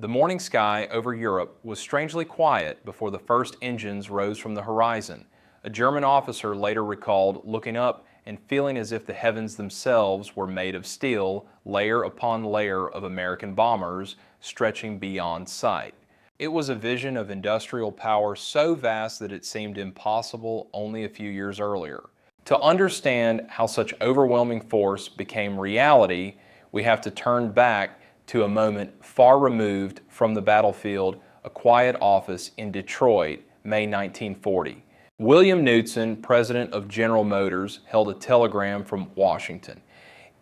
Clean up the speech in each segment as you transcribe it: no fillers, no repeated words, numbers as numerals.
The morning sky over Europe was strangely quiet before the first engines rose from the horizon. A German officer later recalled looking up and feeling as if the heavens themselves were made of steel, layer upon layer of American bombers stretching beyond sight. It was a vision of industrial power so vast that it seemed impossible only a few years earlier. To understand how such overwhelming force became reality, we have to turn back to a moment far removed from the battlefield, a quiet office in Detroit, May 1940. William Knudsen, president of General Motors, held a telegram from Washington.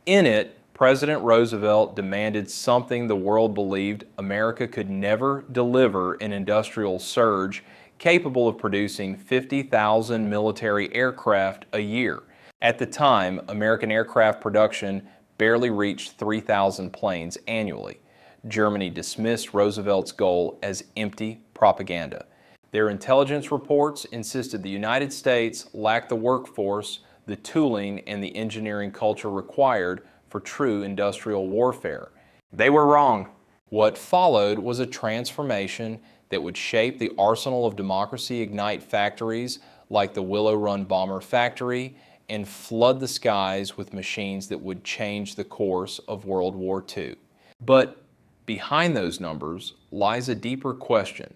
In it, President Roosevelt demanded something the world believed America could never deliver: an industrial surge capable of producing 50,000 military aircraft a year. At the time, American aircraft production barely reached 3,000 planes annually. Germany dismissed Roosevelt's goal as empty propaganda. Their intelligence reports insisted the United States lacked the workforce, the tooling, and the engineering culture required for true industrial warfare. They were wrong. What followed was a transformation that would shape the arsenal of democracy, ignite factories like the Willow Run bomber factory, and flood the skies with machines that would change the course of World War II. But behind those numbers lies a deeper question.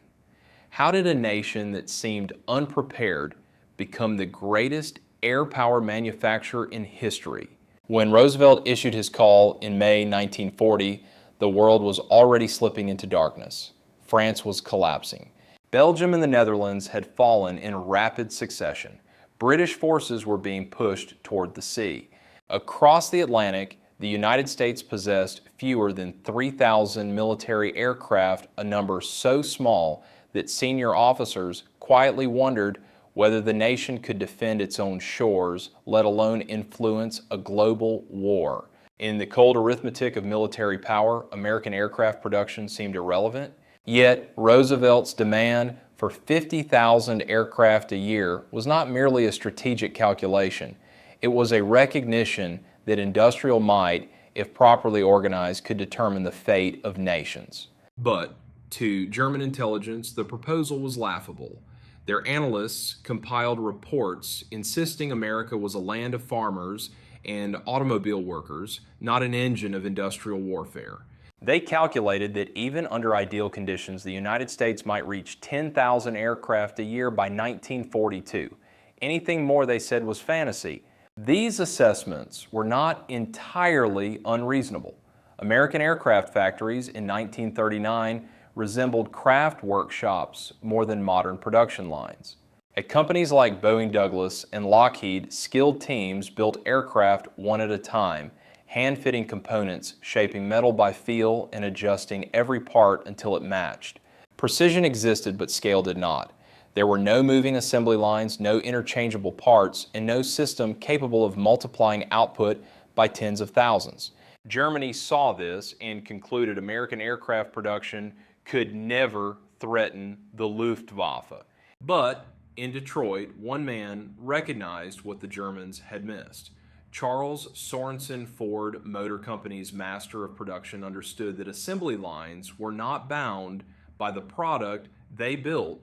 How did a nation that seemed unprepared become the greatest air power manufacturer in history? When Roosevelt issued his call in May 1940, the world was already slipping into darkness. France was collapsing. Belgium and the Netherlands had fallen in rapid succession. British forces were being pushed toward the sea. Across the Atlantic, the United States possessed fewer than 3,000 military aircraft, a number so small that senior officers quietly wondered whether the nation could defend its own shores, let alone influence a global war. In the cold arithmetic of military power, American aircraft production seemed irrelevant. Yet, Roosevelt's demand for 50,000 aircraft a year was not merely a strategic calculation. It was a recognition that industrial might, if properly organized, could determine the fate of nations. But to German intelligence, the proposal was laughable. Their analysts compiled reports insisting America was a land of farmers and automobile workers, not an engine of industrial warfare. They calculated that even under ideal conditions, the United States might reach 10,000 aircraft a year by 1942. Anything more, they said, was fantasy. These assessments were not entirely unreasonable. American aircraft factories in 1939 resembled craft workshops more than modern production lines. At companies like Boeing Douglas and Lockheed, skilled teams built aircraft one at a time, hand-fitting components, shaping metal by feel, and adjusting every part until it matched. Precision existed, but scale did not. There were no moving assembly lines, no interchangeable parts, and no system capable of multiplying output by tens of thousands. Germany saw this and concluded American aircraft production could never threaten the Luftwaffe. But in Detroit, one man recognized what the Germans had missed. Charles Sorenson, Ford Motor Company's master of production, understood that assembly lines were not bound by the product they built.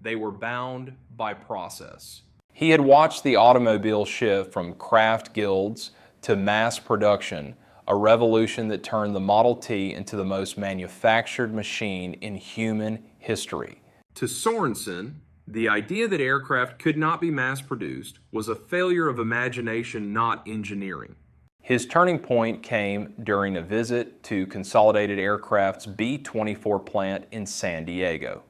They were bound by process. He had watched the automobile shift from craft guilds to mass production, a revolution that turned the Model T into the most manufactured machine in human history. To Sorenson, the idea that aircraft could not be mass-produced was a failure of imagination, not engineering. His turning point came during a visit to Consolidated Aircraft's B-24 plant in San Diego.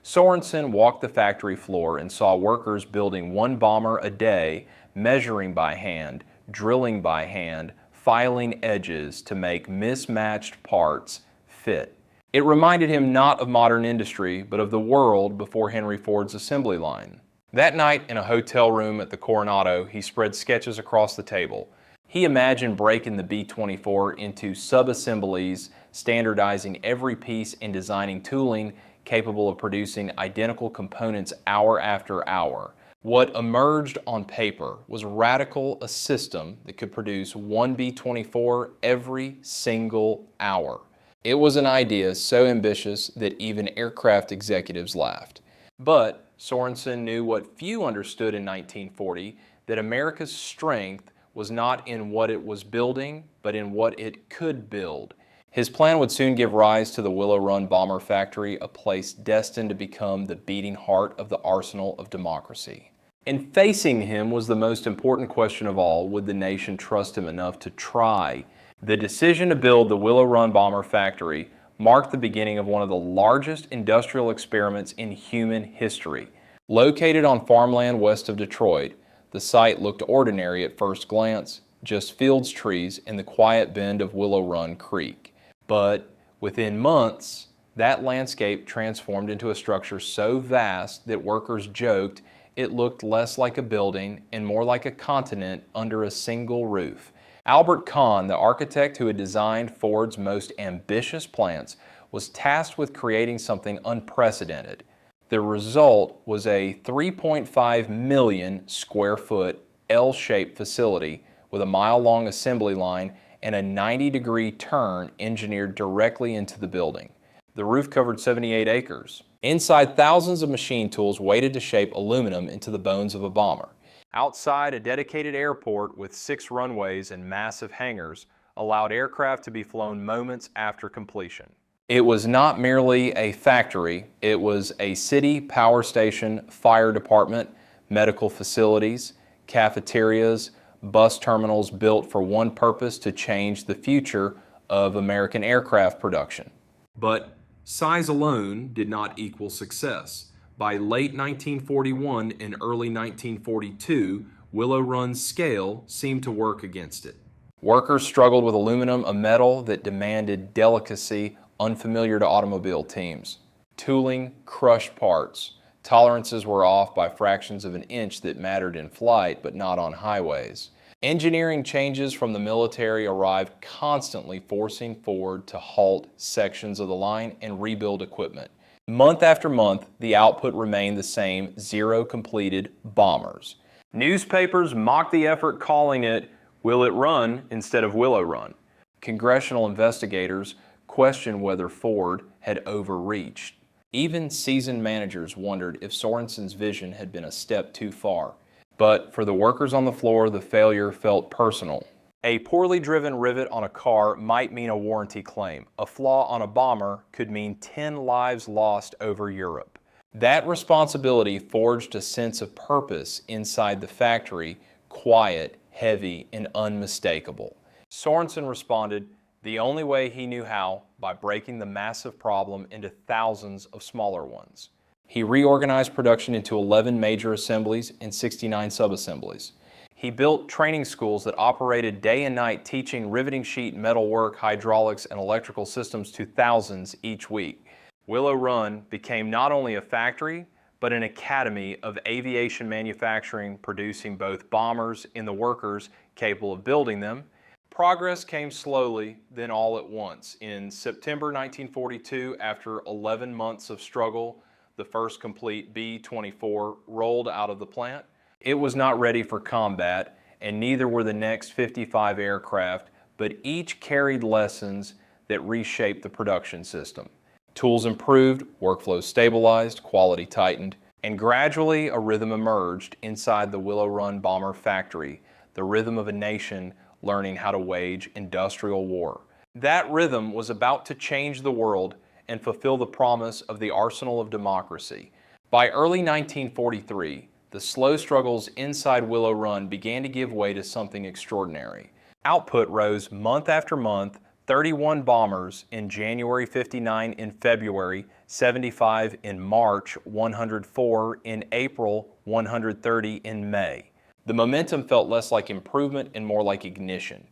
Sorenson walked the factory floor and saw workers building one bomber a day, measuring by hand, drilling by hand, filing edges to make mismatched parts fit. It reminded him not of modern industry, but of the world before Henry Ford's assembly line. That night in a hotel room at the Coronado, he spread sketches across the table. He imagined breaking the B-24 into sub-assemblies, standardizing every piece and designing tooling capable of producing identical components hour after hour. What emerged on paper was radical, a system that could produce one B-24 every single hour. It was an idea so ambitious that even aircraft executives laughed. But Sorenson knew what few understood in 1940, that America's strength was not in what it was building, but in what it could build. His plan would soon give rise to the Willow Run bomber factory, a place destined to become the beating heart of the arsenal of democracy. And facing him was the most important question of all: would the nation trust him enough to try? The decision to build the Willow Run bomber factory marked the beginning of one of the largest industrial experiments in human history. Located on farmland west of Detroit, the site looked ordinary at first glance, just fields, trees, and the quiet bend of Willow Run Creek. But within months, that landscape transformed into a structure so vast that workers joked it looked less like a building and more like a continent under a single roof. Albert Kahn, the architect who had designed Ford's most ambitious plants, was tasked with creating something unprecedented. The result was a 3.5 million square foot L-shaped facility with a mile-long assembly line and a 90-degree turn engineered directly into the building. The roof covered 78 acres. Inside, thousands of machine tools waited to shape aluminum into the bones of a bomber. Outside, a dedicated airport with 6 runways and massive hangars allowed aircraft to be flown moments after completion. It was not merely a factory, it was a city, power station, fire department, medical facilities, cafeterias, bus terminals built for one purpose: to change the future of American aircraft production. But size alone did not equal success. By late 1941 and early 1942, Willow Run's scale seemed to work against it. Workers struggled with aluminum, a metal that demanded delicacy unfamiliar to automobile teams. Tooling crushed parts. Tolerances were off by fractions of an inch that mattered in flight, but not on highways. Engineering changes from the military arrived, constantly forcing Ford to halt sections of the line and rebuild equipment. Month after month, the output remained the same: 0 completed bombers. Newspapers mocked the effort, calling it "Will It Run" instead of Willow Run. Congressional investigators questioned whether Ford had overreached. Even seasoned managers wondered if Sorenson's vision had been a step too far. But for the workers on the floor, the failure felt personal. A poorly driven rivet on a car might mean a warranty claim. A flaw on a bomber could mean 10 lives lost over Europe. That responsibility forged a sense of purpose inside the factory, quiet, heavy, and unmistakable. Sorenson responded the only way he knew how: by breaking the massive problem into thousands of smaller ones. He reorganized production into 11 major assemblies and 69 sub-assemblies. He built training schools that operated day and night, teaching riveting sheet metal work, hydraulics, and electrical systems to thousands each week. Willow Run became not only a factory, but an academy of aviation manufacturing, producing both bombers and the workers capable of building them. Progress came slowly, then all at once. In September 1942, after 11 months of struggle, the first complete B-24 rolled out of the plant. It was not ready for combat, and neither were the next 55 aircraft, but each carried lessons that reshaped the production system. Tools improved, workflows stabilized, quality tightened, and gradually a rhythm emerged inside the Willow Run bomber factory, the rhythm of a nation learning how to wage industrial war. That rhythm was about to change the world and fulfill the promise of the arsenal of democracy. By early 1943, the slow struggles inside Willow Run began to give way to something extraordinary. Output rose month after month: 31 bombers in January, 59 in February, 75 in March, 104 in April, 130 in May. The momentum felt less like improvement and more like ignition.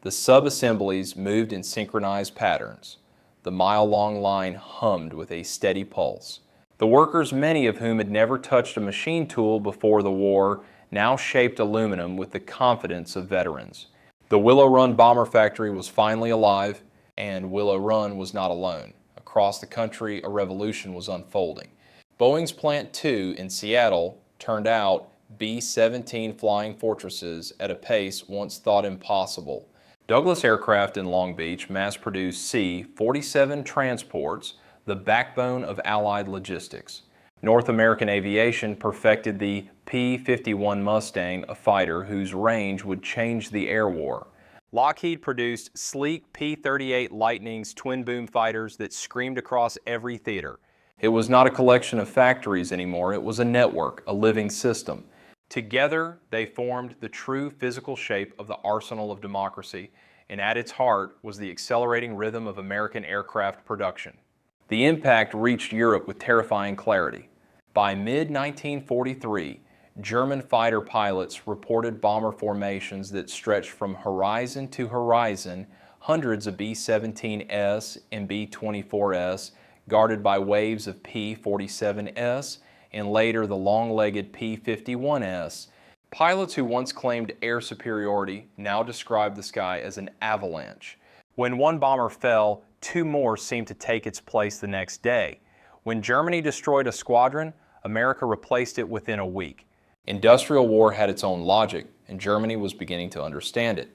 The sub-assemblies moved in synchronized patterns. The mile-long line hummed with a steady pulse. The workers, many of whom had never touched a machine tool before the war, now shaped aluminum with the confidence of veterans. The Willow Run bomber factory was finally alive, and Willow Run was not alone. Across the country, a revolution was unfolding. Boeing's Plant 2 in Seattle turned out B-17 flying fortresses at a pace once thought impossible. Douglas Aircraft in Long Beach mass-produced C-47 transports, the backbone of Allied logistics. North American Aviation perfected the P-51 Mustang, a fighter whose range would change the air war. Lockheed produced sleek P-38 Lightning's twin-boom fighters that screamed across every theater. It was not a collection of factories anymore, it was a network, a living system. Together, they formed the true physical shape of the arsenal of democracy, and at its heart was the accelerating rhythm of American aircraft production. The impact reached Europe with terrifying clarity. By mid-1943, German fighter pilots reported bomber formations that stretched from horizon to horizon, hundreds of B-17S and B-24S, guarded by waves of P-47S, and later the long-legged P-51S. Pilots who once claimed air superiority now described the sky as an avalanche. When one bomber fell, two more seemed to take its place the next day. When Germany destroyed a squadron, America replaced it within a week. Industrial war had its own logic, and Germany was beginning to understand it.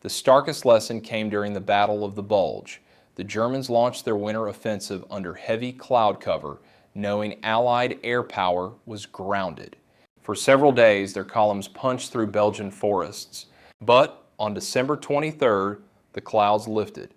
The starkest lesson came during the Battle of the Bulge. The Germans launched their winter offensive under heavy cloud cover, knowing Allied air power was grounded. For several days, their columns punched through Belgian forests. But on December 23rd, the clouds lifted.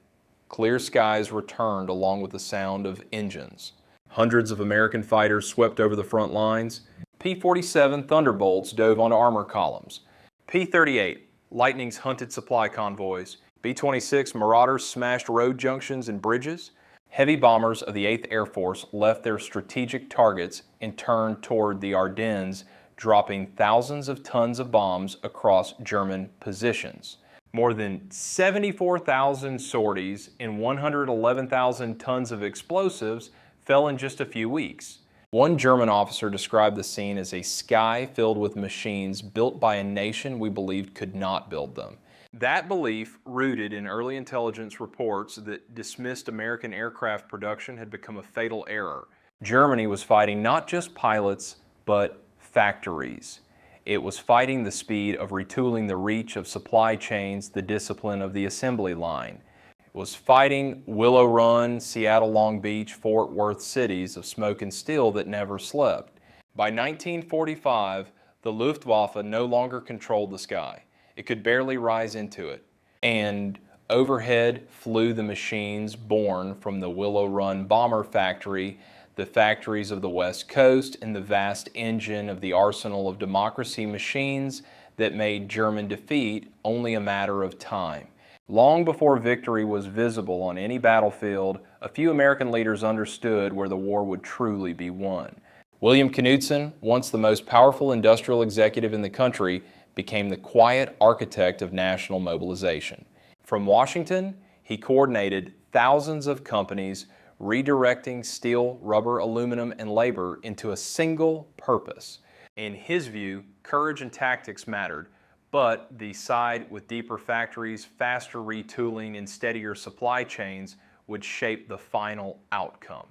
Clear skies returned along with the sound of engines. Hundreds of American fighters swept over the front lines. P-47 Thunderbolts dove onto armor columns. P-38 Lightnings hunted supply convoys. B-26 Marauders smashed road junctions and bridges. Heavy bombers of the 8th Air Force left their strategic targets and turned toward the Ardennes, dropping thousands of tons of bombs across German positions. More than 74,000 sorties and 111,000 tons of explosives fell in just a few weeks. One German officer described the scene as a sky filled with machines built by a nation we believed could not build them. That belief, rooted in early intelligence reports that dismissed American aircraft production, had become a fatal error. Germany was fighting not just pilots, but factories. It was fighting the speed of retooling, the reach of supply chains, the discipline of the assembly line. It was fighting Willow Run, Seattle, Long Beach, Fort Worth cities of smoke and steel that never slept. By 1945, the Luftwaffe no longer controlled the sky. It could barely rise into it. And overhead flew the machines born from the Willow Run bomber factory, the factories of the West Coast, and the vast engine of the arsenal of democracy machines that made German defeat only a matter of time. Long before victory was visible on any battlefield, a few American leaders understood where the war would truly be won. William Knudsen, once the most powerful industrial executive in the country, became the quiet architect of national mobilization. From Washington, he coordinated thousands of companies, redirecting steel, rubber, aluminum, and labor into a single purpose. In his view, courage and tactics mattered, but the side with deeper factories, faster retooling, and steadier supply chains would shape the final outcome.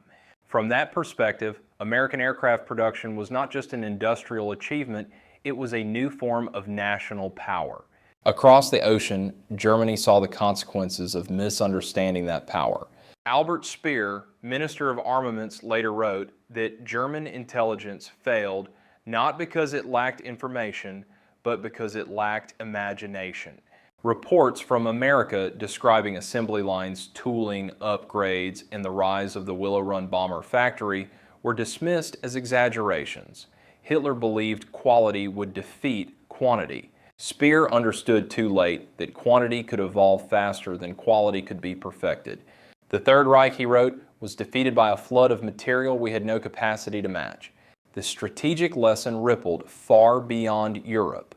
From that perspective, American aircraft production was not just an industrial achievement, it was a new form of national power. Across the ocean, Germany saw the consequences of misunderstanding that power. Albert Speer, Minister of Armaments, later wrote that German intelligence failed not because it lacked information, but because it lacked imagination. Reports from America describing assembly lines, tooling, upgrades, and the rise of the Willow Run bomber factory were dismissed as exaggerations. Hitler believed quality would defeat quantity. Speer understood too late that quantity could evolve faster than quality could be perfected. The Third Reich, he wrote, was defeated by a flood of material we had no capacity to match. The strategic lesson rippled far beyond Europe.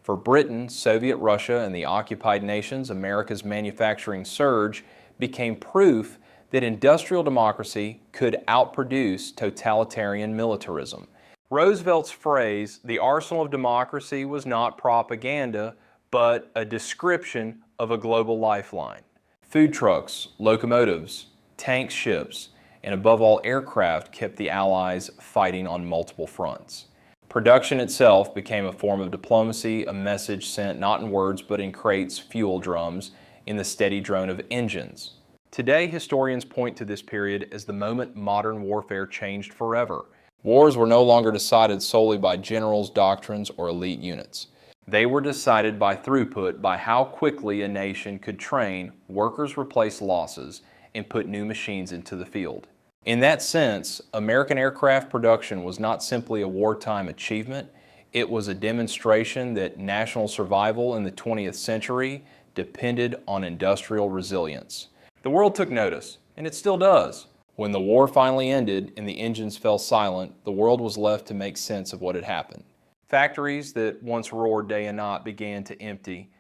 For Britain, Soviet Russia, and the occupied nations, America's manufacturing surge became proof that industrial democracy could outproduce totalitarian militarism. Roosevelt's phrase, "the arsenal of democracy," was not propaganda, but a description of a global lifeline. Food trucks, locomotives, tank ships, and above all aircraft kept the Allies fighting on multiple fronts. Production itself became a form of diplomacy, a message sent not in words but in crates, fuel drums, in the steady drone of engines. Today, historians point to this period as the moment modern warfare changed forever. Wars were no longer decided solely by generals, doctrines, or elite units. They were decided by throughput, by how quickly a nation could train, workers replace losses, and put new machines into the field. In that sense, American aircraft production was not simply a wartime achievement, it was a demonstration that national survival in the 20th century depended on industrial resilience. The world took notice, and it still does. When the war finally ended and the engines fell silent, the world was left to make sense of what had happened. Factories that once roared day and night began to empty.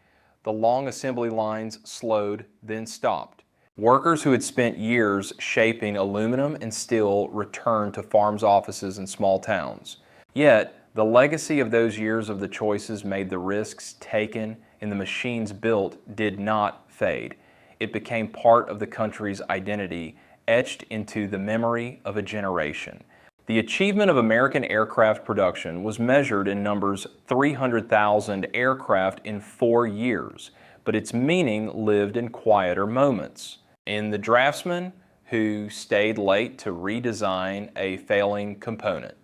The long assembly lines slowed, then stopped. Workers who had spent years shaping aluminum and steel returned to farms, offices, and small towns. Yet, the legacy of those years of the choices made, the risks taken, and the machines built did not fade. It became part of the country's identity, etched into the memory of a generation. The achievement of American aircraft production was measured in numbers 300,000 aircraft in 4 years, but its meaning lived in quieter moments. In the draftsman who stayed late to redesign a failing component,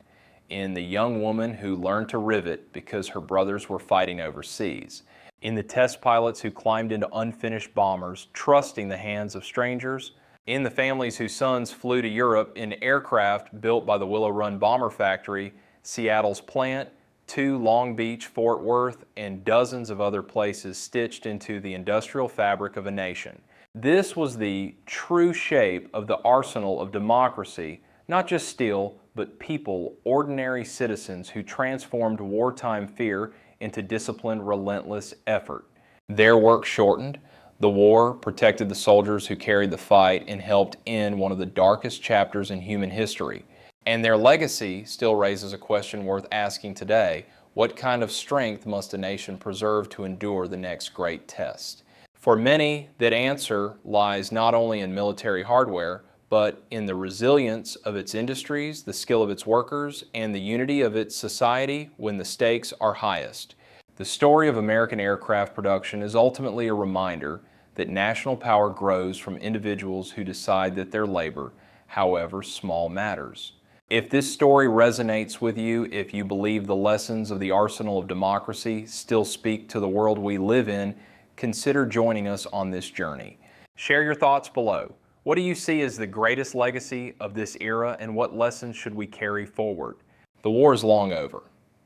in the young woman who learned to rivet because her brothers were fighting overseas, in the test pilots who climbed into unfinished bombers, trusting the hands of strangers, in the families whose sons flew to Europe in aircraft built by the Willow Run bomber factory, Seattle's plant, 2 Long Beach, Fort Worth, and dozens of other places stitched into the industrial fabric of a nation. This was the true shape of the arsenal of democracy, not just steel, but people, ordinary citizens who transformed wartime fear into disciplined, relentless effort. Their work shortened. The war protected the soldiers who carried the fight and helped end one of the darkest chapters in human history. And their legacy still raises a question worth asking today: what kind of strength must a nation preserve to endure the next great test? For many, that answer lies not only in military hardware, but in the resilience of its industries, the skill of its workers, and the unity of its society when the stakes are highest. The story of American aircraft production is ultimately a reminder that national power grows from individuals who decide that their labor, however small, matters. If this story resonates with you, if you believe the lessons of the arsenal of democracy still speak to the world we live in, consider joining us on this journey. Share your thoughts below. What do you see as the greatest legacy of this era, and what lessons should we carry forward? The war is long over,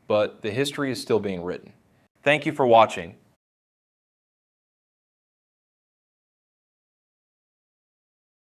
but the history is still being written. Thank you for watching.